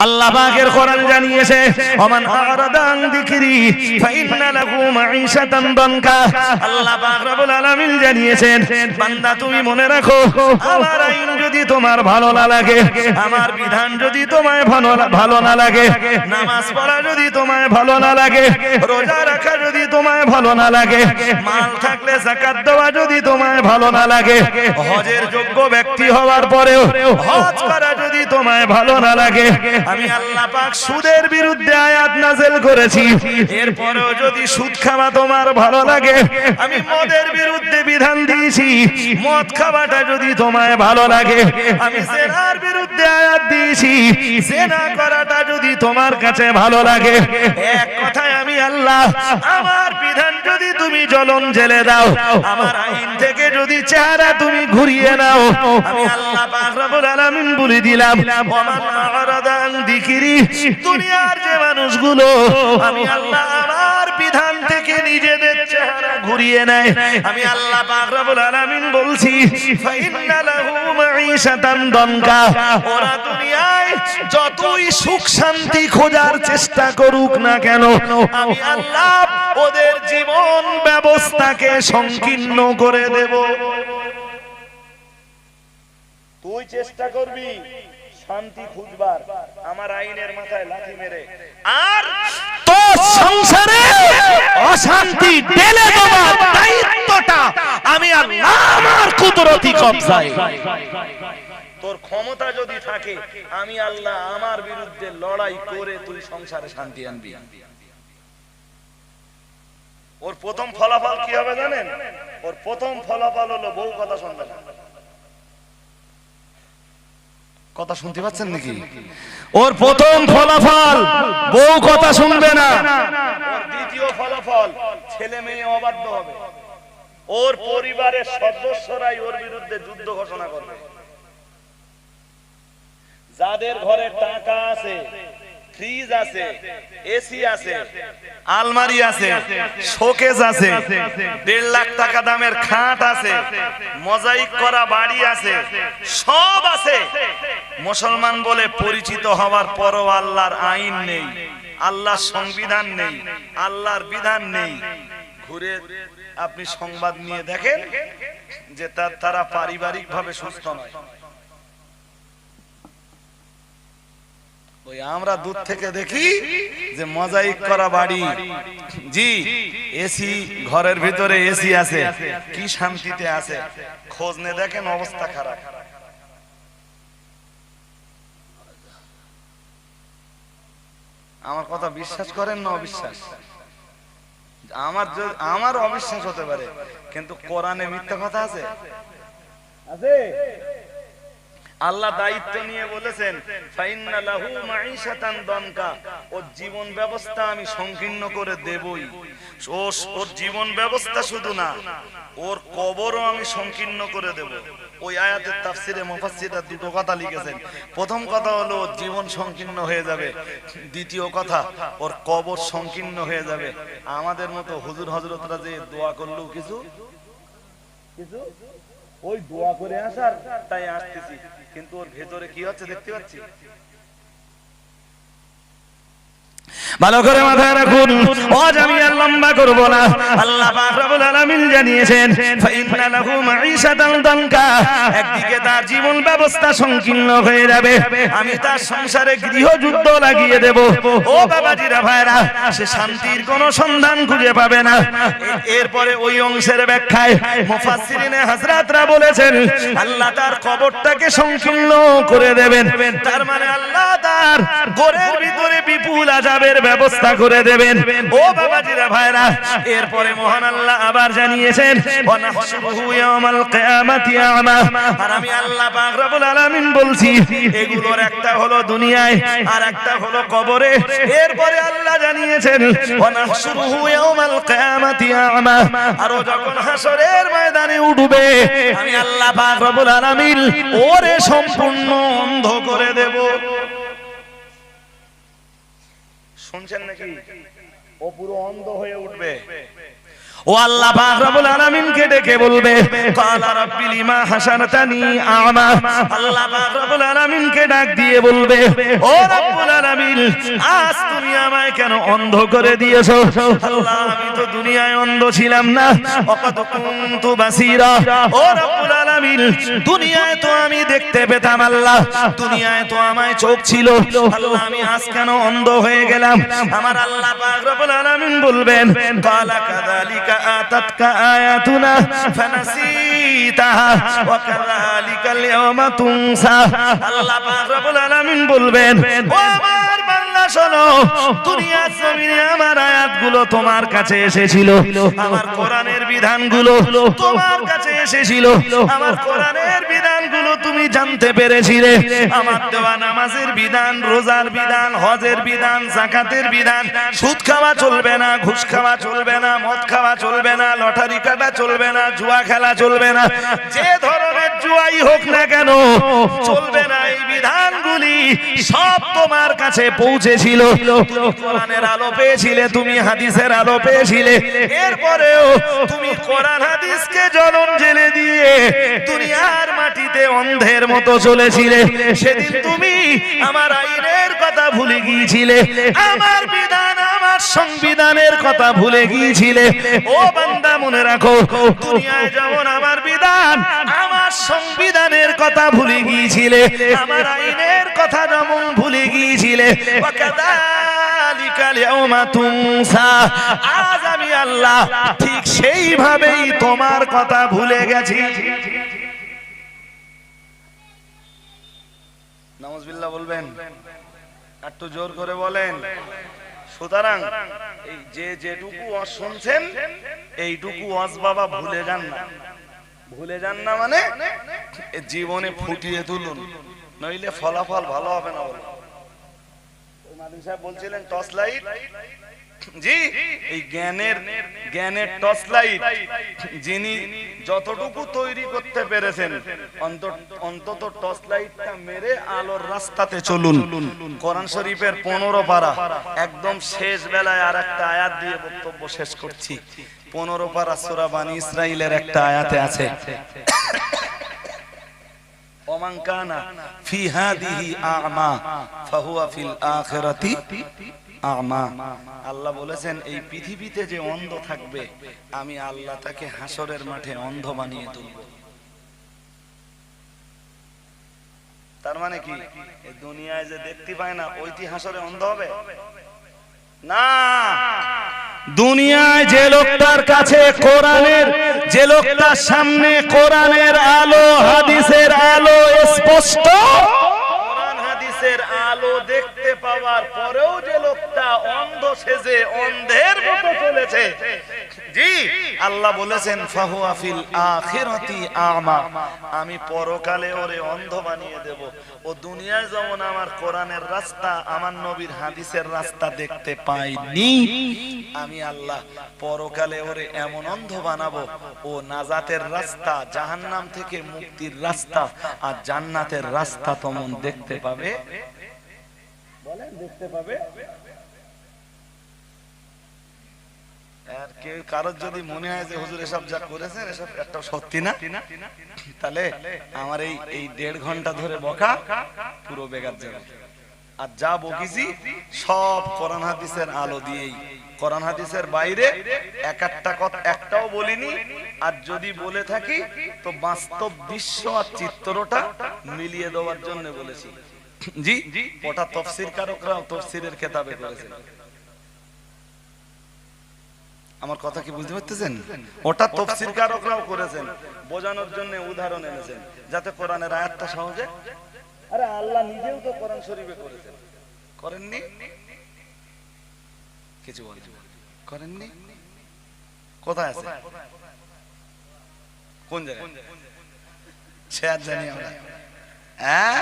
আল্লাহ পাকের কোরআন জানিয়েছে ওমান আরাদা আন যিকরি ফাইন্না লাহু মাঈশাতান দানকা। আল্লাহ পাক রব্বুল আলামিন জানিয়েছেন বান্দা তুমি মনে রাখো আমার আইন যদি তোমার ভালো না লাগে, আমার বিধান যদি তোমায় ভালো না লাগে, নামাজ পড়া যদি তোমায় ভালো না লাগে, রোজা রাখা যদি তোমায় ভালো না লাগে, মাল থাকলে যাকাত দেওয়া যদি তোমায় ভালো না লাগে, হজের যোগ্য ব্যক্তি হওয়ার পরেও হজ করা যদি তোমায় ভালো না লাগে, আমি আল্লাহ পাক সুদের বিরুদ্ধে আয়াত নাযিল করেছি। এরপরেও যদি সুদ খাওয়া তোমার ভালো লাগে, আমি মদের বিরুদ্ধে বিধান দিয়েছি। মদ খাওয়াটা যদি তোমায় ভালো লাগে, আমি জিনার বিরুদ্ধে আয়াত দিয়েছি। জিনা করাটা যদি তোমার কাছে ভালো লাগে, এক কথায় আমি আল্লাহ আমার বিধান যদি তুমি জ্বলন জেলে দাও, আমার আইন থেকে যদি চেহারা তুমি ঘুরিয়ে নাও, আমি আল্লাহ পাক রব্বুল আলামিন বলে দিলাম ওমান আরাদা আন যিকরি, দুনিয়ার যে মানুষগুলো আমি আল্লাহ আমার বিধান থেকে নিজেদের চেহারা ঘুরিয়ে নেয়, আমি আল্লাহ পাক রব্বুল আলামিন বলছি ফাইন্না লাহু মাঈশাতান দানকা। ওরা দুনিয়ায় যতই সুখ শান্তি খোঁজার চেষ্টা করুক না কেন, আমি আল্লাহ ওদের জীবন ব্যবস্থাকে সংকীর্ণ করে দেব। তুই চেষ্টা করবি শান্তি খুঁজবার, আমার আইনের মাথায় লাথি মেরে, আর তোর সংসারে অশান্তি ঢেলে দেওয়ার দায়িত্বটা আমি আল্লাহ আমার কুদরতি কবজায়। তোর ক্ষমতা যদি থাকে, আমি আল্লাহ আমার বিরুদ্ধে লড়াই করে তুই সংসারে শান্তি আনবি। ওর প্রথম ফলাফল কি হবে জানেন? ওর প্রথম ফলাফল হলো বউ কথা শুনবে না। কথা শুনতে পাচ্ছেন নাকি? ওর প্রথম ফলাফল বউ কথা শুনবে না। ওর দ্বিতীয় ফলাফল ছেলে মেয়ে অবাধ্য হবে। ওর পরিবারের সদস্যরাই ওর বিরুদ্ধে যুদ্ধ ঘোষণা করবে। যাদের ঘরে টাকা আছে, ফ্রিজ আছে, এসি আছে, আলমারি আছে, শোকেস আছে, 1.5 লাখ টাকা দামের খাট আছে, মোজাইক করা বাড়ি আছে, সব আছে, মুসলমান বলে পরিচিত হওয়ার পরও আল্লাহর আইন নেই, আল্লাহর সংবিধান নেই, আল্লাহর বিধান নেই। ঘুরে আপনি সংবাদ নিয়ে দেখেন যে তারা পারিবারিকভাবে সুস্থ নয়। ওই আমরা দূর থেকে দেখি যে মোজাইক করা বাড়ি, জি এসি, ঘরের ভিতরে এসি আছে, কি শান্তিতে আছে। খোঁজ নিয়ে দেখেন অবস্থা খারাপ। আমার কথা বিশ্বাস করেন না অবিশ্বাস? আমার অবিশ্বাস হতে পারে, কিন্তু কোরআনে মিথ্যা কথা আছে? আছে। আল্লাহ দায়িত্ব নিয়ে বলেছেন ফাইন্না লাহু মাঈশাতান দানকা, ওর জীবন ব্যবস্থা আমি সংকীর্ণ করে দেবই। ওর জীবন ব্যবস্থা শুধু না, ওর কবরও আমি সংকীর্ণ করে দেব। ওই আয়াতের তাফসিরে মুফাসসিররা দুটো কথা লিখেছেন। প্রথম কথা হলো ওর জীবন সংকীর্ণ হয়ে যাবে, দ্বিতীয় কথা ওর কবর সংকীর্ণ হয়ে যাবে। আমাদের মতো হুজুর হযরতরা যে দোয়া করলো কিছু ওই দোয়া করে আসার তাই আসতেছি, কিন্তু ওর ভেতরে কি হচ্ছে দেখতে পাচ্ছি। ভালো করে মাথায় রাখুন, আজ আমি আর লম্বা করব না। আল্লাহ পাক রব্বুল আলামিন জানিয়েছেন ফাইন্না লাহু মাঈশাতান দানকা, একদিকে তার জীবন ব্যবস্থা সংকীর্ণ হয়ে যাবে, আমি তার সংসারে গৃহযুদ্ধ লাগিয়ে দেব। ও বাবাজিরা ভাইরা, সে শান্তির কোনো সন্ধান খুঁজে পাবে না। এরপরে ওই অংশের ব্যাখ্যায় মুফাসসিরিনে হযরতরা বলেছেন আল্লাহ তার কবরটাকে সংকীর্ণ করে দেবেন। তার মানে আল্লাহ তার ঘরের ভিতরে বিপুল আযাবের ব্যবস্থা করে দেবেন। ও বাবাজিরা ভাইরা, এরপরে মহান আল্লাহ আবার জানিয়েছেন ওয়ানাহশুরুহু ইয়াওমাল কিয়ামাতি আমা। আর আমি আল্লাহ পাক রব্বুল আলামিন বলছি এগুলোর একটা হলো দুনিয়ায় আর একটা হলো কবরে। এরপরে আল্লাহ জানিয়েছেন ওয়ানাহশুরুহু ইয়াওমাল কিয়ামাতি আমা, আর যখন হাসরের ময়দানে উঠবে আমি আল্লাহ পাক রব্বুল আলামিন ওরে সম্পূর্ণ অন্ধ করে দেব। শুনছেন নাকি? ও পুরো অন্ধ হয়ে উঠবে। ও আল্লাহ পাক রব্বুল আলামিনকে ডেকে বলবে ক্বালা রাব্বি লিমা হাশারতানি আ'মা, আল্লাহ পাক রব্বুল আলামিনকে ডাক দিয়ে বলবে ও রব্বুল আলামিন আজ তুমি আমায় কেন অন্ধ করে দিয়েছো? আল্লাহ আমি তো দুনিয়ায় অন্ধ ছিলাম না, ওয়াকাদ কুনতু বাসীরা। ও রব্বুল আলামিন দুনিয়ায় তো আমি দেখতে পেতাম, আল্লাহ দুনিয়ায় তো আমায় চোখ ছিল, আল্লাহ আমি আজ কেন অন্ধ হয়ে গেলাম? আমার আল্লাহ পাক রব্বুল আলামিন বলবেন ক্বালা কাযালিকা আতাতকা আয়াতুনা ফানাসিতাহা ওয়া কাযালিকাল ইয়াওমা তুনসা। আল্লাহ পাক রব্বুল আলামিন বলবেন ও আমার বান্দা শোনো, দুনিয়ার জমিনে আমার আয়াতগুলো তোমার কাছে এসেছিল, আমার কোরআনের বিধানগুলো তোমার কাছে এসেছিল, আমার কোরআনের বিধানগুলো তুমি জানতে পেরেছিলে, আমার দেওয়া নামাজের বিধান, রোজার বিধান, হজের বিধান, যাকাতের বিধান, সুদ খাওয়া চলবে না, ঘুষ খাওয়া চলবে না, মদ খাওয়া চলবে না, লটারি কাটা চলবে না, জুয়া খেলা চলবে না, যে ধরনের জুয়াই হোক না কেন চলবে না। এই বিধানগুলি সব তোমার কাছে পৌঁছেছিল, তুমি কোরআনের আলো পেয়েছিলে, তুমি হাদিসের আলো পেয়েছিলে, এরপরেও তুমি কোরআন হাদিসকে জনম জেলে দিয়ে দুনিয়ার মাটিতে অন্ধের মতো চলেছিলে। সেদিন তুমি আমার আইনের কথা ভুলে গিয়েছিলে, আমার বিধান, আমার সংবিধানের কথা ভুলে গিয়েছিলে। ও বান্দা মনে রাখো, দুনিয়ায় যেমন আমার বিধান, আমার সংবিধানের কথা ভুলে গিয়েছিলে, আমার আইনের কথা যেমন ভুলে গিয়েছিলে, ওয়াকাযালিকাল ইয়াওমা তুনসা, আজ আমি আল্লাহ ঠিক সেইভাবেই তোমার কথা ভুলে গেছি। নাউযুবিল্লাহ বলবেন, একটু জোর করে বলেন। সুতরাং এই যে যেটুকু ওয়াজ শুনছেন এইটুকু ওয়াজ বাবা ভুলে যান না, ভুলে যান না মানে জীবনে ফুটিয়ে তুলুন, নইলে ফলাফল ভালো হবে না। মাদুম সাহেব বলছিলেন টর্চ লাইট, জি এই জ্ঞানের টর্চ লাইট যিনি যতটুকু তৈরি করতে পেরেছেন, অন্তত টর্চ লাইটটা মেরে আলোর রাস্তাতে চলুন। কোরআন শরীফের 15 পারা একদম শেষ বেলায় আর একটা আয়াত দিয়ে বক্তব্য শেষ করছি। 15 পারা সূরা বানী ইসরাঈলের একটা আয়াতে আছে ওমান কানা ফি হাদিহি আ'মা ফাহুয়া ফিল আখিরাতি আ'মা। আল্লাহ বলেছেন এই পৃথিবীতে যে অন্ধ থাকবে আমি আল্লাহ তাকে হাসরের মাঠে অন্ধ বানিয়ে তুলব। তার মানে কি এই দুনিয়ায় যে দেখতে পায় না ওইটি হাসরে অন্ধ হবে না। দুনিয়ায় যে লোকটার কাছে কোরআনের, যে লোকটার সামনে কোরআনের আলো, হাদিসের আলো স্পষ্ট, কোরআন হাদিসের আলো দেখতে পাওয়ার পরেও যে লোকটা অন্ধ সেজে অন্ধের মতো চলেছে, জি আল্লাহ বলেছেন ফাহুয়া ফিল আখিরাতি আ'মা, আমি পরকালে ওরে অন্ধ বানিয়ে দেব। ও দুনিয়ায় যেমন আমার কোরআনের রাস্তা, আমার নবীর হাদিসের রাস্তা দেখতে পাইনি, আমি আল্লাহ পরকালে ওরে এমন অন্ধ বানাবো ও নাজাতের রাস্তা, জাহান্নাম থেকে মুক্তির রাস্তা আর জান্নাতের রাস্তা তেমন দেখতে পাবে। বলেন দেখতে পাবে। আর কেউ কারোর যদি মনে হয় যে হুজুর এসব যা করেছেন এসব একটা সত্যি না, তাহলে আমার এই 1.5 ঘন্টা ধরে বকা পুরো বেকার যাবে। আর যা বকিছি সব কোরআন হাদিসের আলো দিয়েই, কোরআন হাদিসের বাইরে একটা কথা একটাও বলিনি। আর যদি বলে থাকি তো বাস্তব বিশ্ব আর চিত্রটা মিলিয়ে দেওয়ার জন্য বলেছি। জি ওটা তাফসীর কারকরাও তাফসীরের কিতাবে করেছেন। আমার কথা কি বুঝতে পারতেছেন? ওটা তাফসীর কারকরাও করেছেন, বোঝানোর জন্য উদাহরণ এনেছেন যাতে কোরআনের আয়াতটা সহজে। আরে আল্লাহ নিজেও তো কোরআন শরীফে করেছেন, করেননি? কিছু বলেন করেননি? কোথায় আছে? কোন জায়গায়? সে আর জানি আমরা। হ্যাঁ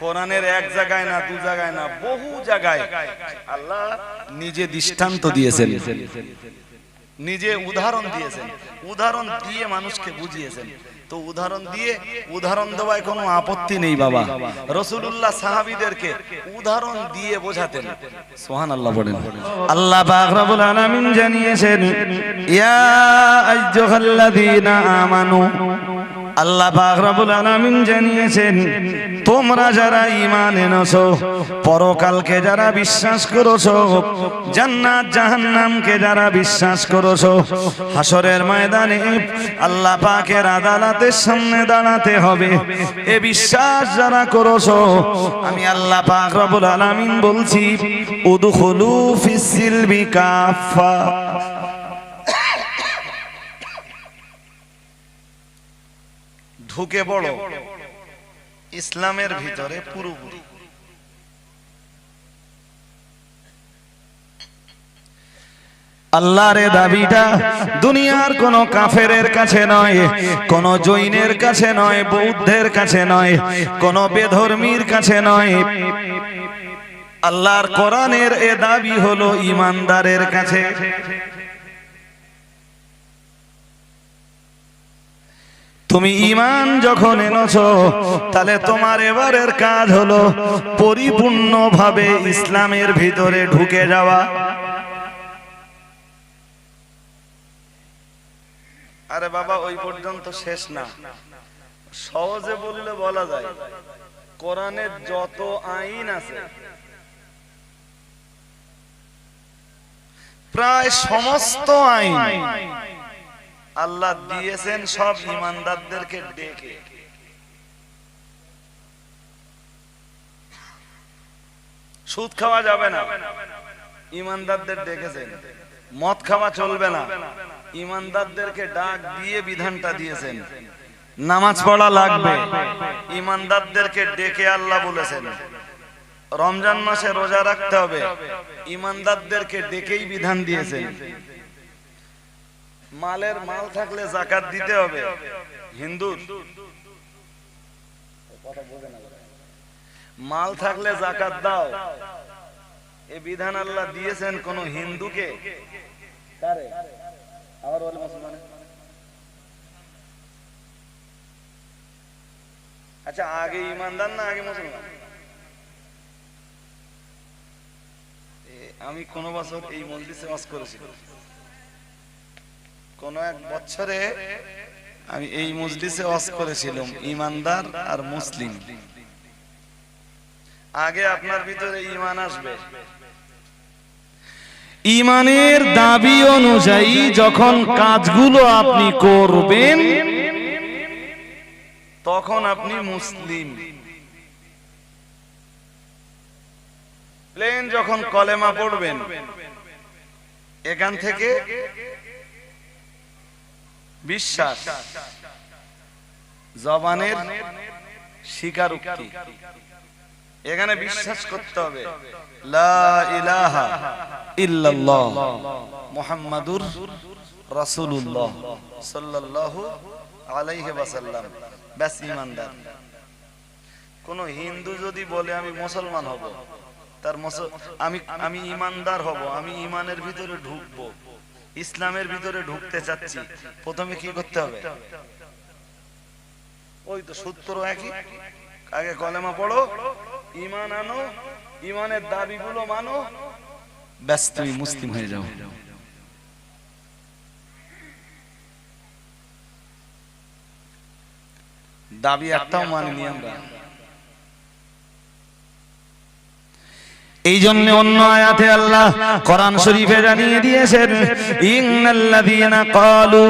কোরআনের এক জায়গায় না, 2 জায়গায় না, বহু জায়গায় আল্লাহ নিজে দৃষ্টান্ত দিয়েছেন, নিজে উদাহরণ দিয়েছেন, উদাহরণ দিয়ে মানুষকে বুঝিয়েছেন। তো উদাহরণ দেওয়ায় কোনো আপত্তি নেই বাবা। রাসূলুল্লাহ সাহাবীদেরকে উদাহরণ দিয়ে বোঝাতেন। সুবহানাল্লাহ বলেন। আল্লাহ পাক রব্বুল আলামিন জানিয়েছেন, ইয়া আইয়ুহাল্লাযীনা আমানু, আল্লাহ পাক রব্বুল আলামিন জানিয়েছেন, তোমরা যারা ঈমান এনেছো, পরকালকে যারা বিশ্বাস করেছো, জান্নাত জাহান্নামকে যারা বিশ্বাস করেছো, হাসরের ময়দানে আল্লাহ পাকের আদালতের সামনে দাঁড়াতে হবে, এ বিশ্বাস যারা করেছো, আমি আল্লাহ পাক রব্বুল আলামিন বলছি, উদখুলু ফিস সিলমি কাফা, ঢুকে পড়ো ইসলামের ভিতরে পুরোপুরি। আল্লাহর দাবিটা দুনিয়ার কোন কাফেরের কাছে নয়, কোন জৈনের কাছে নয়, বৌদ্ধের কাছে নয়, কোন বেধর্মীর কাছে নয়। আল্লাহর কোরআনের এ দাবি হলো ঈমানদারের কাছে। তুমি ঈমান যখন এনেছো, তাহলে তোমার এবারের কাজ হলো পরিপূর্ণভাবে ইসলামের ভিতরে ঢুকে যাওয়া। আরে বাবা, ওই পর্যন্ত শেষ না, সহজে বললে বলা যায়, কোরআনের যত আইন আছে প্রায় সমস্ত আইন আল্লাহ দিয়েছেন সব ঈমানদারদেরকে ডেকে। সুদ খাওয়া যাবে না, ঈমানদারদের ডেকেছেন। মদ খাওয়া চলবে না, ঈমানদারদেরকে ডাক দিয়ে বিধানটা দিয়েছেন। নামাজ পড়া লাগবে, ঈমানদারদেরকে ডেকে আল্লাহ বলেছেন। রমজান মাসে রোজা রাখতে হবে, ঈমানদারদেরকে ডেকেই বিধান দিয়েছেন। মালের মাল থাকলে যাকাত দিতে হবে, হিন্দুর মাল থাকলে যাকাত দাও, এ বিধান আল্লাহ দিয়েছেন কোন হিন্দুকে? আবার বলে মুসলমান। আচ্ছা, আগে ঈমানদার না আগে মুসলমান? আমি কোন বছর এই মজলিসে ওয়াজ করেছিলাম, কোন এক বছরে আমি এই মজলিসে ওয়াজ করেছিলাম ঈমানদার আর মুসলিম। আগে আপনার ভিতরে ঈমান আসবে, ঈমানের দাবি অনুযায়ী যখন কাজগুলো আপনি করবেন, তখন আপনি মুসলিম। প্লেন যখন কলেমা পড়বেন, এখান থেকে বিশ্বাস, জবানের স্বীকারোক্তি, এখানে বিশ্বাস করতে হবে লা ইলাহা ইল্লাল্লাহ মুহাম্মাদুর রাসূলুল্লাহ সাল্লাল্লাহু আলাইহি ওয়াসাল্লাম, ব্যাস ঈমানদার। কোন হিন্দু যদি বলে আমি মুসলমান হব, তার আমি ঈমানদার হব, আমি ঈমানের ভিতরে ঢুকবো, ইসলামের ভিতরে ঢুকতে চাচ্ছি, প্রথমে কি করতে হবে? ওই তো সূত্র একই, আগে কলেমা পড়ো, ঈমান আনো, ঈমানের দাবিগুলো মানো, ব্যাস তুমি মুসলিম হয়ে যাও। দাবি একটাও মানিনি আমরা। এই জন্য অন্য আয়াতে আল্লাহ কোরআন শরীফে জানিয়ে দিয়েছেন, ইন্নাল্লাযীনা ক্বালু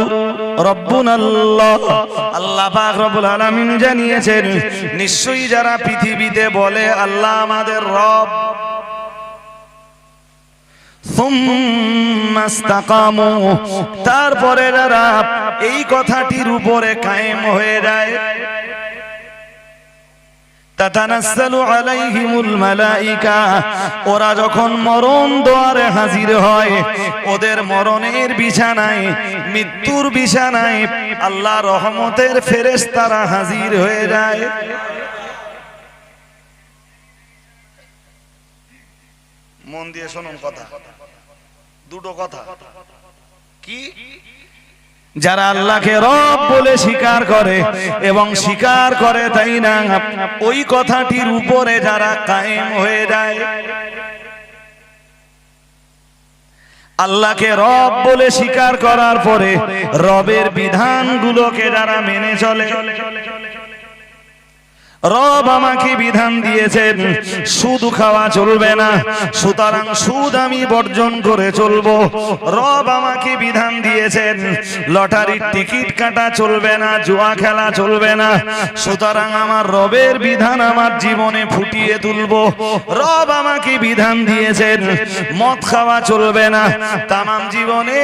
রাব্বুনাল্লাহ, আল্লাহ পাক রব্বুল আলামিন জানিয়েছেন, নিশ্চয়ই যারা পৃথিবীতে বলে আল্লাহ আমাদের রব, সুম্মা ইসতাকামু, তারপরে যারা এই কথাটির উপরে কায়েম হয়ে যায়, তাতানাজ্জালু আলাইহিমুল মালাইকা, ওরা যখন মরণ দুয়ারে হাজির হয়, ওদের মরণের বিছানায়, মৃত্যুর বিছানায় আল্লাহ রহমতের ফেরেশতারা হাজির হয়ে যায়। মন দিয়ে শুনুন কথা, দুটো কথা। কি? যারা আল্লাহকে রব বলে স্বীকার করে এবং স্বীকার করে তাই না ওই কথাটির উপরে যারা কায়েম হয়ে যায়, আল্লাহকে রব বলে স্বীকার করার পরে রবের বিধানগুলোকে যারা মেনে চলে। রব আমাকে বিধান দিয়েছেন সুদ খাওয়া চলবে না, সুতরাং সুদ আমি বর্জন করে চলবো। রব আমাকে বিধান দিয়েছেন লটারির টিকিট কাটা চলবে না, জুয়া খেলা চলবে না, সুতরাং আমার রবের বিধান আমার জীবনে ফুটিয়ে তুলবো। রব আমাকে বিধান দিয়েছেন মদ খাওয়া চলবে না, তামাম জীবনে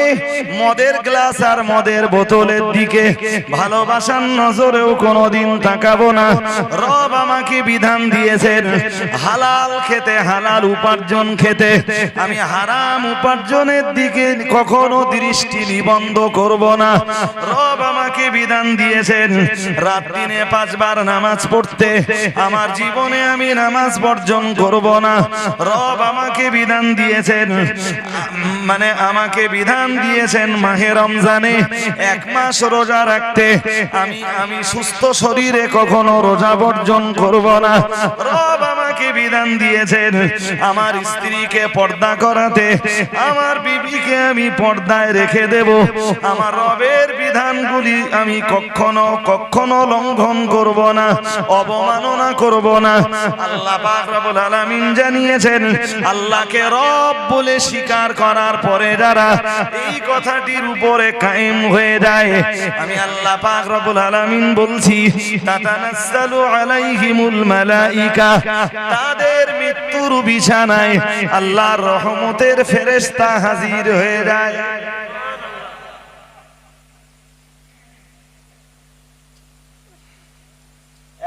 মদের গ্লাস আর মদের বোতলের দিকে ভালোবাসার নজরেও কোনোদিন তাকাবো না। রব আমাকে বিধান দিয়েছেন হালাল খেতে, হালাল উপার্জন খেতে, আমি হারাম উপার্জনের দিকে কখনো দৃষ্টি নিবন্ধ করব না। রব আমাকে বিধান দিয়েছেন রাত দিনে 5 বার নামাজ পড়তে, আমার জীবনে আমি নামাজ বর্জন করব না। রব আমাকে বিধান দিয়েছেন আমাকে বিধান দিয়েছেন মাহে রমজানে 1 মাস রোজা রাখতে, আমি সুস্থ শরীরে কখনো রোজা বর্জন করব না। রব আমাকে বিধান দিয়েছেন আমার স্ত্রীকে পর্দা করাতে, আমার বিবিকে আমি পর্দায় রেখে দেব। আমার রবের বিধানগুলি আমি কখনো লঙ্ঘন করব না, অবমাননা করব না। আল্লাহ পাক রব্বুল আলামিন জানিয়েছেন আল্লাহকে রব বলে স্বীকার করার পরে যারা এই কথাটির উপরে কায়েম হয়ে যায়, আমি আল্লাহ পাক রব্বুল আলামিন বলছি তাতানাজ্জালু আলাইহিমুল মালাইকা, তাদের মৃত্যুর বিছানায় আল্লাহর রহমতের ফেরেশতা হাজির হয়ে যায়।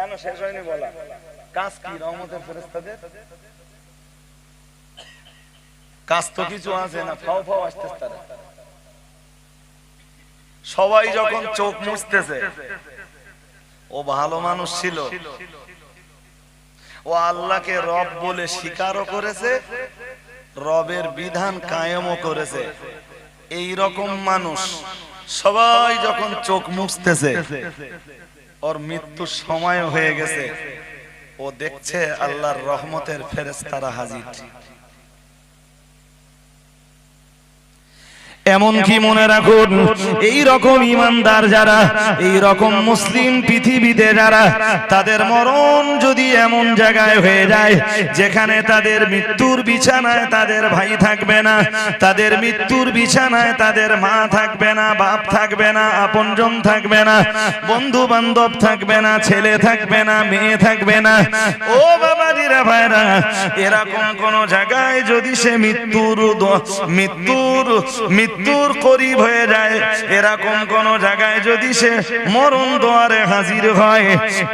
এমন শেষ হয়নি বলা, কাজ কি রহমতের ফেরেশতাদের? কাজ তো কিছু আছে না, ফাও ফাও আসতেছে তারা। সবাই যখন চোখ মুছতেছে, ও ভালো মানুষ ছিল, ও আল্লাহকে রব বলে স্বীকারও করেছে, রবের বিধান কায়েমও করেছে। এই রকম মানুষ সবাই যখন চোখ মুছতেছে, ওর মৃত্যুর সময় হয়ে গেছে, ও দেখছে আল্লাহর রহমতের ফেরেশতারা হাজির। এমনকি মনে রাখুন এই রকম ইমানদার যারা, এই রকম মুসলিম পৃথিবীতে যারা, তাদের মরণ যদি এমন জায়গায় হয়ে যায় যেখানে তাদের মৃত্যুর বিছানায় তাদের ভাই থাকবে না, তাদের মৃত্যুর বিছানায় তাদের মা থাকবে না, বাপ থাকবে না, আপনজন থাকবে না, বন্ধু বান্ধব থাকবে না, ছেলে থাকবে না, মেয়ে থাকবে না, ও বাবাজিরা ভাইরা, এরকম কোন জায়গায় যদি সে মৃত্যুর করিব হয়ে যায়, এরকম কোন জায়গায় যদি সে মরণ দোয়ারে হাজির হয়,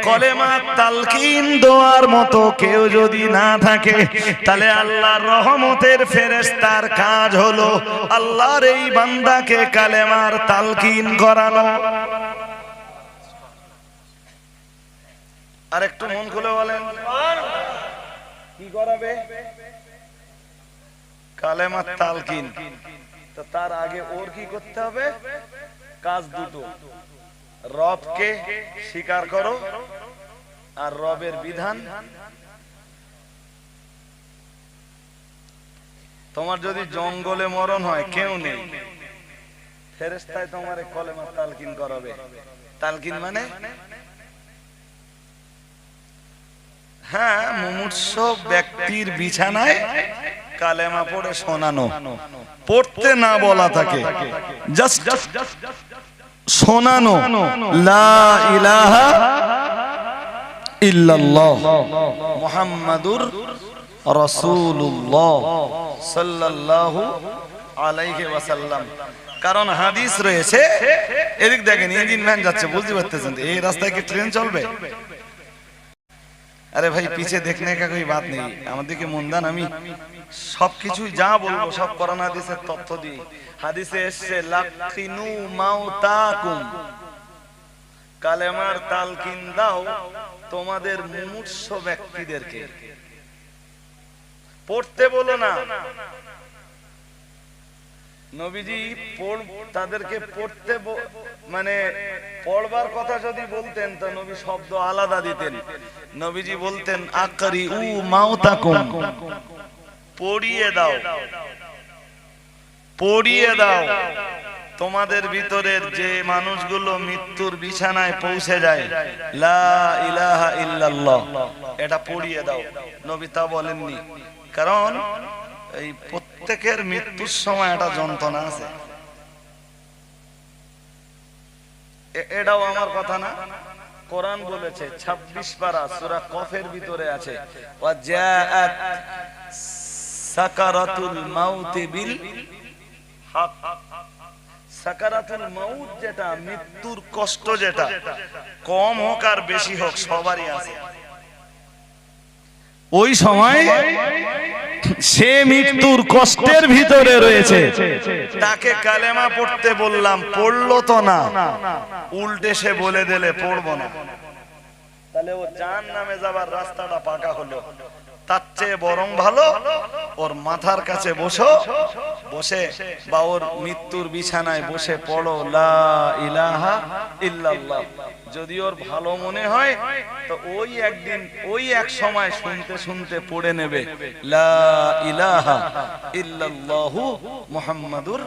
কলেমা তালকিন দোয়ার মতো কেউ যদি না থাকে, তাহলে আল্লাহর রহমতের ফেরেশতার কাজ হলো আল্লাহর এই বান্দাকে কালেমার তালকিন করানো। আর একটু মন খুলে বলেন কি করাবে? কালেমার তালকিন। তো তার আগে ওর কি করতে হবে? কাজ দুটো, রবকে স্বীকার করো আর রবের বিধান। তোমার যদি জঙ্গলে মরণ হয়, কেউ নেই, ফেরেশতায় তোমার কলেমা তালকিন করাবে। তালকিন মানে হ্যাঁ, মুমূর্ষ ব্যক্তির বিছানায় কালেমা পড়ে শোনানো, পড়তে না বলা থাকে, জাস্ট শোনানো, লা ইলাহা ইল্লাল্লাহ মুহাম্মাদুর রাসূলুল্লাহ সাল্লাল্লাহু আলাইহি ওয়াসাল্লাম। কারণ হাদিস রয়েছে, এদিক দেখেন ইঞ্জিন ভ্যান যাচ্ছে, বুঝতে পারতেছেন এই রাস্তায় কি ট্রেন চলবে? আরে ভাই পিছে দেখনে কা কোই বাত নেই, আমাদেরকে মন দেন, আমি সবকিছু যা বলবো সব কোরআন হাদিসের তথ্য দিই। হাদিসে এসেছে লাকিনু মাউতাকুম, কালেমার তালকিন দাও তোমাদের মুমূর্ষ ব্যক্তিদেরকে, পড়তে বলো না, নবীজি তাদেরকে পড়তে মানে পড়বার কথা যদি বলতেন তো নবী শব্দ আলাদা দিতেন। নবীজি বলতেন আকরিউ মাউতাকুম, পড়িয়ে দাও, পড়িয়ে দাও তোমাদের ভিতরের যে মানুষগুলো মৃত্যুর বিছানায় পৌঁছে যায়, লা ইলাহা ইল্লাল্লাহ, এটা পড়িয়ে দাও। নবী তা বলেননি, কারণ এই প্রত্যেকের মৃত্যুর সময় একটা যন্ত্রণা আছে। এটাও আমার কথা না, কোরআন বলেছে 26 পারা সূরা কফের ভিতরে আছে, ওয়াজাআত সাকারাতুল মাউতি বিল হক। সাকারাতুল মাউত যেটা মৃত্যুর কষ্ট, যেটা কম হোক আর বেশি হোক সবারই আছে। ওই সময় সে মৃত্যুর কষ্টের ভিতরে রয়েছে, তাকে কালেমা পড়তে বললাম, পড়লো তো না, উল্টে সে বলে দিলে পড়বো না, তাহলে ও জাহান্নামে যাবার রাস্তাটা পাকা হলো। তার চেয়ে বরং ভালো ওর মাথার কাছে বসে বা ওর মৃত্যুর বিছানায় বসে পড়ো লা ইলাহা ইল্লাল্লাহ। যদি ওর ভালো মনে হয় তো ওই একদিন ওই এক সময় শুনতে শুনতে পড়ে নেবে লা ইলাহা ইল্লাল্লাহু মুহাম্মাদুর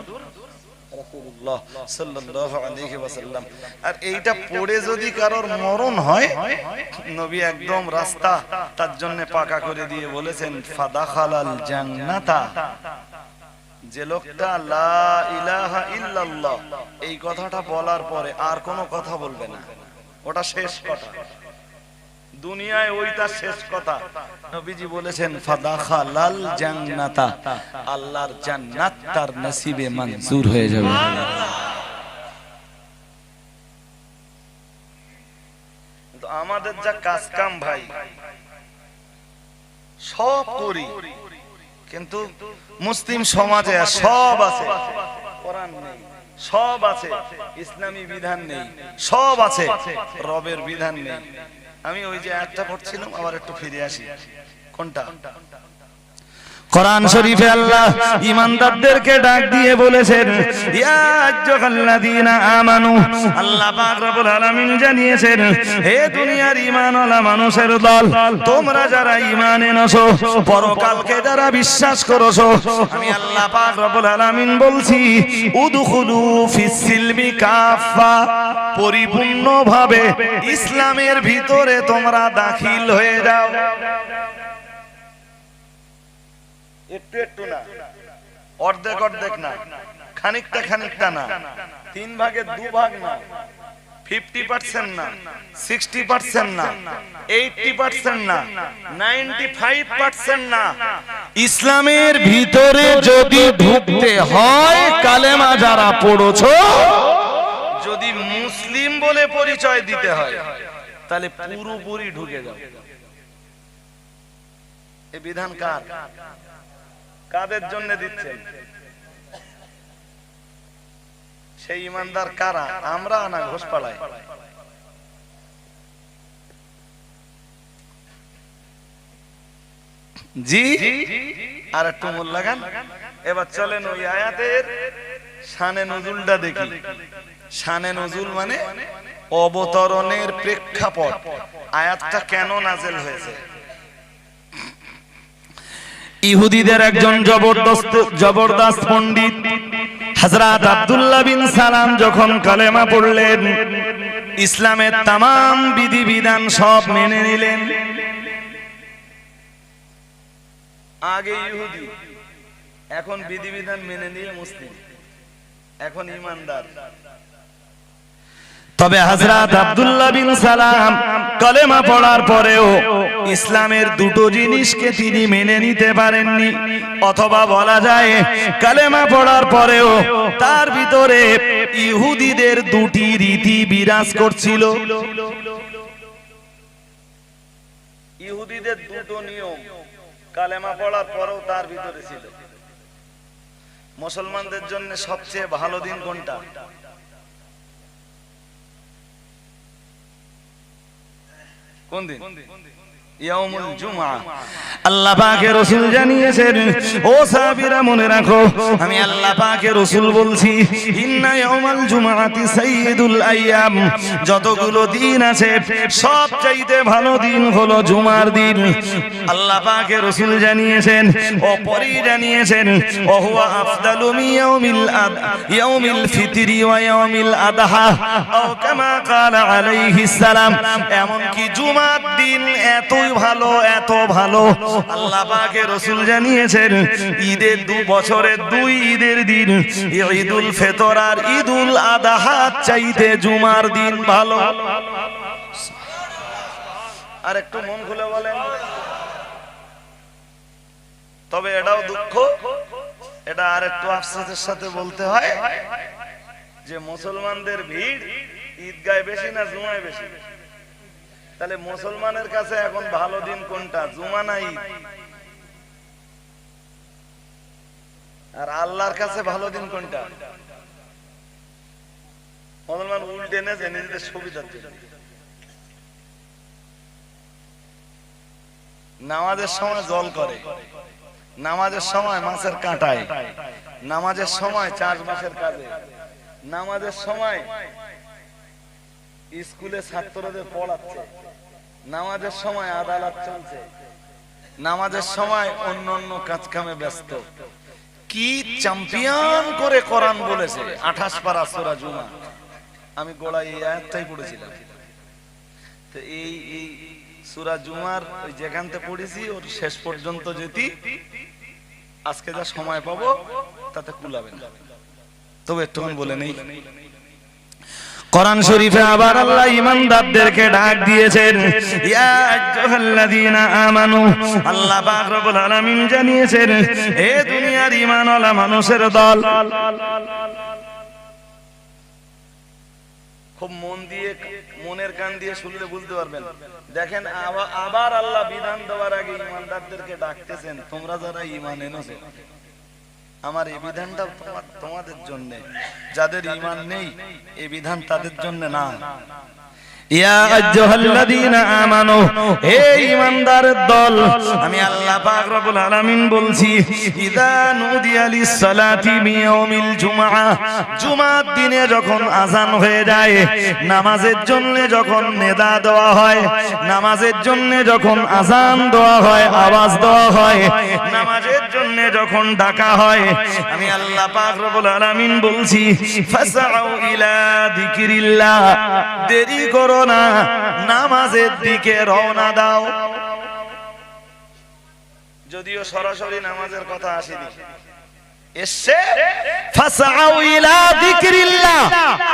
রাসূলুল্লাহ সাল্লাল্লাহু আলাইহি ওয়াসাল্লাম। আর এইটা পড়ে যদি কারোর মরণ হয়, নবী একদম রাস্তা তার জন্য পাকা করে দিয়ে বলেছেন ফাদাখালাল জান্নাতা। যে লোকটা লা ইলাহা ইল্লাল্লাহ এই কথাটা বলার পরে আর কোনো কথা বলবে না, ওটা শেষ কথা, দুনিয়ায় ওইটা শেষ কথা। নবীজি বলেছেন ফাদাখালাল জান্নাতা, আল্লাহর জান্নাত তার নসিবে মঞ্জুর হয়ে যাবে। তো আমাদের যা কাজ কাম ভাই সব করি, কিন্তু মুসলিম সমাজে সব আছে, কোরআন নেই, সব আছে, ইসলামী বিধান নেই, সব আছে, রবের বিধান নেই। আমি ওই যে একটা পড়ছিলাম, আবার একটু ফিরে আসি। কোনটা? কোরআন শরীফে আল্লাহ ঈমানদারদেরকে ডাক দিয়ে বলেছেন ইয়া আইয়ুহাল্লাযীনা আমানু, আল্লাহ পাক রব্বুল আলামিন জানিয়েছেন হে দুনিয়ার ঈমানওয়ালা মানুষের দল, তোমরা যারা ঈমান এনেছো, পরকালকে যারা বিশ্বাস করেছো, আমি আল্লাহ পাক রব্বুল আলামিন বলছি উদখুলু ফিস সিলমি কাফা, পরিপূর্ণভাবে ইসলামের ভিতরে তোমরা দাখিল হয়ে যাও। একটু একটু না, অর্ধেক অর্ধেক না, খানিকটা খানিকটা না, 3 ভাগের 2 ভাগ না, 50% না, 60% না, 80% না, 95% না, ইসলামের ভিতরে যদি ঢুকতে হয়, কালেমা যারা পড়েছো, যদি মুসলিম বলে পরিচয় দিতে হয়, তাহলে পুরোপুরি ঢুকে যাও। এই বিধান কার? কাদের জন্য দিচ্ছেন? সেই ইমানদার কারা? আমরা না ঘোষপাড়ায়? জি, আর একটু মূল লাগান। এবার চলেন ওই আয়াতের শানে নুজুলটা দেখি। শানে নুজুল মানে অবতরণের প্রেক্ষাপট, আয়াতটা কেন নাযিল হয়েছে। ইহুদিদের একজন জবরদস্ত পণ্ডিত হযরত আব্দুল্লাহ বিন সালাম যখন কালেমা পড়লেন, ইসলামের तमाम বিধিবিধান সব মেনে নিলেন। আগে ইহুদি, এখন বিধিবিধান মেনে নিয়ে মুসলিম, এখন ঈমানদার। তবে হযরত আব্দুল্লাহ বিন সালাম কালেমা পড়ার পরেও ইসলামের দুটো জিনিসকে তিনি মেনে নিতে পারেননি, অথবা বলা যায় কালেমা পড়ার পরেও তার ভিতরে ইহুদিদের দুটি রীতি বিরাজ করছিল। ইহুদিদের দুটো নিয়ম কালেমা পড়ার পরেও তার ভিতরে ছিল। মুসলমানদের জন্য সবচেয়ে ভালো দিন কোনটা? কোন দিন? ইয়াউমুল জুমআ। আল্লাহ পাকের রাসূল জানিয়েছেন, ও সাহাবীরা মনে রাখো, আমি আল্লাহ পাকের রাসূল বলছি, ইন্না ইয়াউমাল জুমআতি সাইয়্যিদুল আইয়াম, যতগুলো দিন আছে সবচাইতে ভালো দিন হলো জুমার দিন। আল্লাহ পাকের রাসূল জানিয়েছেন, অপরই জানিয়েছেন, ওয়া হুয়া আফদালু মিন ইয়াউমিল ফিতরি ওয়া ইয়াউমিল আদহা আও কামা ক্বালা আলাইহিস সালাম। এমন কি জুমার দিন এতই ভালো, এত ভালো, আল্লাহ পাকের রাসূল জানিয়েছেন, ঈদের বছরের দুই ঈদের দিন, ঈদুল ফিতর আর ঈদুল আদহা চাইতে জুমার দিন ভালো। আর একটু মন খুলে বলেন। তবে এটাও দুঃখ, এটা আর একটু আফসোসের সাথে বলতে হয় যে মুসলমানদের ভিড় ঈদগায় বেশি না জুমায় বেশি? তাহলে মুসলমানের কাছে এখন ভালো দিন কোনটা, জুমা না ঈদ? আর আল্লাহর কাছে ভালো দিন কোনটা? মুসলমান উল্টে নেছে নিজেদের সুবিধার জন্য। নামাজের সময় জল করে, নামাজের সময় মাছের কাঁটায়, নামাজের সময় চাষবাসের কাজে, নামাজের সময় স্কুলে ছাত্রদের পড়াচ্ছে, নামাজের সময় আদালত চলছে, নামাজের সময় অন্য অন্য কাজ কামে ব্যস্ত। কি চ্যাম্পিয়ন করে কোরআন বলেছে 28 পারা সূরা জুমা। আমি গোড়ায় এই আয়াতটাই পড়েছিলাম। তো এই সূরা জুমার যেখান থেকে পড়েছি ওর শেষ পর্যন্ত যদি আজকে যা সময় পাবো তাতে কুলাবে না। তবে একটু বলে নেই, কোরআন শরীফে আবার আল্লাহ ঈমানদারদেরকে ডাক দিয়েছেন, ইয়া আইয়ুহাল্লাযীনা আমানু। আল্লাহ পাক রব্বুল আলামিন জানিয়েছেন, হে দুনিয়ার ঈমানওয়ালা মানুষের দল। খুব মন দিয়ে, মনের কান দিয়ে শুনলে বুঝতে পারবেন। দেখেন আবার আল্লাহ বিধান দেওয়ার আগে ঈমানদারদেরকে ডাকতেছেন, তোমরা যারা ঈমান এনেছো, আমার এই বিধানটা তোমাদের জন্য। যাদের ঈমান নেই এই বিধান তাদের জন্য না। ইয়া আইয়ুহাল্লাযীনা আমানু, হে ঈমানদারের দল, আমি আল্লাহ পাক রব্বুল আলামিন বলছি, ইযা নুদিয়া লিস-সালাতি মিয়াউমিল জুমআ, জুমার দিনে যখন আযান হয়ে যায়, নামাজের জন্য যখন নেদা দেওয়া হয়, নামাজের জন্য যখন আযান দেওয়া হয়, আওয়াজ দেওয়া হয়, নামাজের জন্য যখন ডাকা হয়, আমি আল্লাহ পাক রব্বুল আলামিন বলছি, ফাসআউ ইলা যিকিরিল্লাহ, দেরি করো না, নামাজের দিকে রওনা দাও। যদিও সরাসরি নামাজের কথা আসেনি, এসে ফাসআউ ইলা যিকিরিল্লাহ,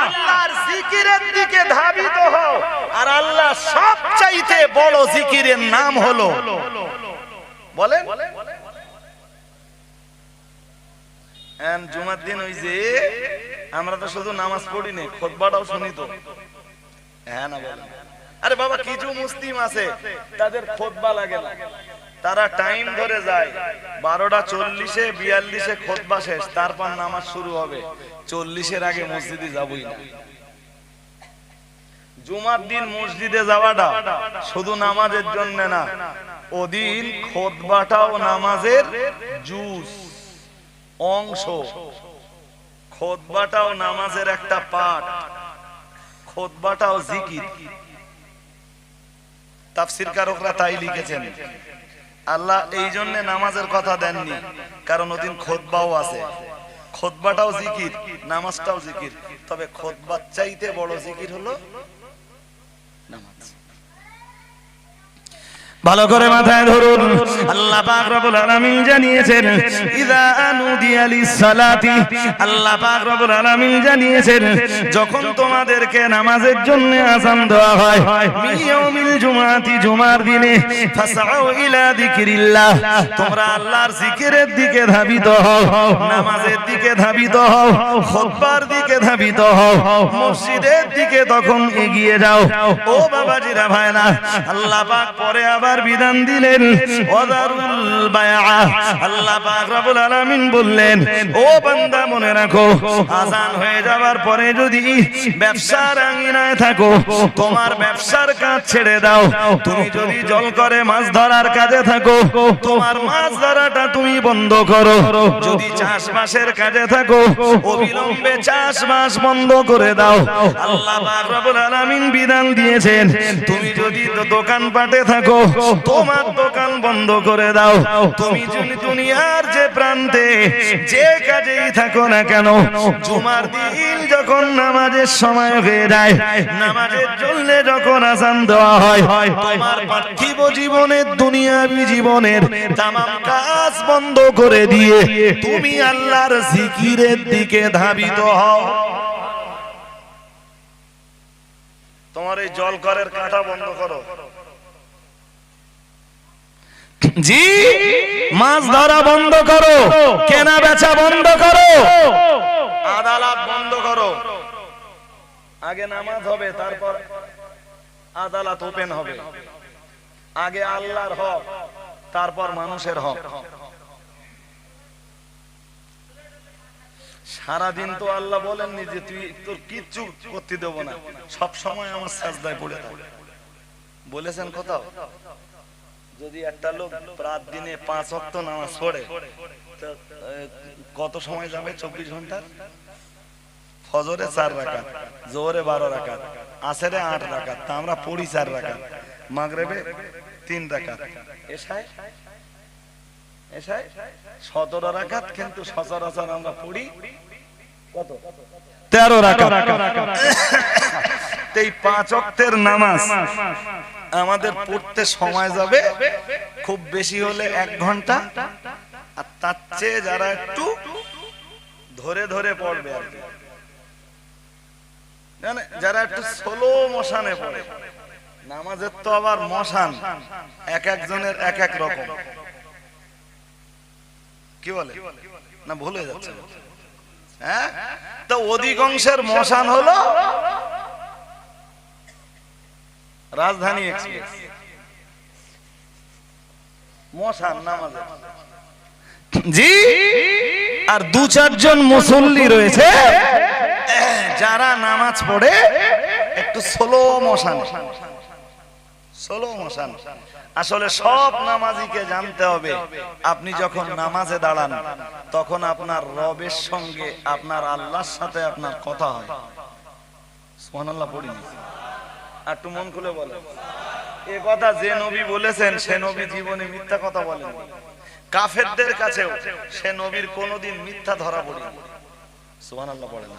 আল্লাহর জিকিরের দিকে ধাবিত হও। আর আল্লাহ সবচাইতে বড় জিকিরের নাম হলো, বলেন, জুমার দিন ওই যে আমরা তো শুধু নামাজ পড়ি না, খুতবাটাও শুনি তো। হ্যাঁ না বলেন? আরে বাবা, কিছু মুসলিম আছে তাদের খুতবা লাগে না, তারা টাইম ধরে যায়, 12:40 42 খুতবা শেষ, তারপর নামাজ শুরু হবে, 40-এর আগে মসজিদে যাবই না। জুমার দিন মসজিদে যাওয়াটা শুধু নামাজের জন্য না, ওদিন খুতবাটাও নামাজের জুজ অংশ, খুতবাটাও নামাজের একটা পার্ট, খুতবাটাও জিকির। তাফসীরকারকরা তাই লিখেছেন, আল্লাহ এই জন্য নামাজের কথা দেননি, কারণ ওদিন খুতবাও আছে, খুতবাটাও জিকির, নামাজটাও জিকির। তবে খুতবার চাইতে বড় জিকির হলো নামাজ। ভালো করে মাথায় ধরুন, আল্লাহ পাক রব্বুল আলামিন জানিয়েছেন, ইযা নুদিয়া লিস-সালাতি, আল্লাহ পাক রব্বুল আলামিন জানিয়েছেন, যখন তোমাদেরকে নামাজের জন্য আযান দেওয়া হয়, মিয়াউমিল জুমআতি, জুমার দিনে, ফাসআউ ইলা যিকিরিল্লাহ, তোমরা আল্লাহর জিকিরের দিকে ধাবিত হও, নামাজের দিকে ধাবিত হও, খুতবার দিকে ধাবিত হও, মসজিদের দিকে তখন এগিয়ে যাও। ও বাবাজিরা, ভাইরা, আল্লাহ পাক পরে আবার আবার বিধান দিলেন ওয়াদারুল বায়আ। আল্লাহ পাক রব্বুল আলামিন বললেন, ও বান্দা মনে রাখো, আযান হয়ে যাওয়ার পরে যদি ব্যবসার আঙিনায় থাকো, তোমার ব্যবসার কাজ ছেড়ে দাও। তুমি যদি জল করে মাছ ধরার কাজে থাকো, তোমার মাছ ধরাটা তুমি বন্ধ করো। যদি চাষবাসের কাজে থাকো, অবিলম্বে চাষবাস বন্ধ করে দাও। আল্লাহ পাক রব্বুল আলামিন বিধান দিয়েছেন, তুমি যদি দোকানপাটে থাকো, তোমার দোকান বন্ধ করে দাও। তুমি যদি দুনিয়ার যে প্রান্তে যে কাজেই থাকো না কেন, জুমার দিন যখন নামাজের সময় হয়ে যায়, নামাজের জন্য যখন আযান দেওয়া হয়, তোমার পার্থিব জীবনের দুনিয়াবি জীবনের তামাম কাজ বন্ধ করে দিয়ে তুমি আল্লাহর জিকিরের দিকে ধাবিত হও। তোমার এই জল করের কাঁটা বন্ধ করো, জি মাছ ধরা বন্ধ করো, কেনা বেচা বন্ধ করো, আদালত বন্ধ করো। আগে নামাজ হবে, তারপর আদালত ওপেন হবে। আগে আল্লাহর হক, তারপর মানুষের হক। সারাদিন তো আল্লাহ বলেননি যে তুই তোর কিচ্ছু করতে দেবো না, সব সময় আমার সাজদায় পড়ে থাক। বলেছেন কোথাও? যদি একটা লোক রাত দিনে 5 ওয়াক্ত নামাজ পড়ে, তো কত সময় যাবে? 24 ঘন্টা। ফজরে 4 রাকাত, জোহরে 12 রাকাত, আসরে 8 রাকাত, তা আমরা পড়ি 4 রাকাত, মাগরিবে 3 রাকাত, এশায় 17 রাকাত। কিন্তু সচরাচর আমরা পড়ি কত? 13 রাকাত। এই 5 ওয়াক্তের নামাজ আমাদের পড়তে সময় যাবে খুব বেশি হলে 1 ঘন্টা। আর তার চেয়ে যারা একটু ধরে ধরে পড়বে আর কি, যারা একটু স্লো মোশনে পড়ে, নামাজের তো আবার মশান এক একজনের এক এক রকম। কি বলে না, ভুল হয়ে যাচ্ছে। হ্যাঁ, তো অধিকাংশের মশান হলো রাজধানী এক্সপ্রেস, মশান নামাজে। জি, আর 2-4 জন মুসল্লি রয়েছে যারা নামাজ পড়ে একটু স্লো মোশন। আসলে সব নামাজিকে জানতে হবে, আপনি যখন নামাজে দাঁড়ান তখন আপনার রবের সঙ্গে, আপনার আল্লাহর সাথে আপনার কথা হয়। সুবহানাল্লাহ পড়িনি, একটু মন খুলে বলেন। এ কথা যে নবী বলেছেন সে নবী জীবনে মিথ্যা কথা বলেন। কাফেরদের কাছেও সে নবীর কোনোদিন মিথ্যা ধরা পড়েনি। সুবহানাল্লাহ পড়েন।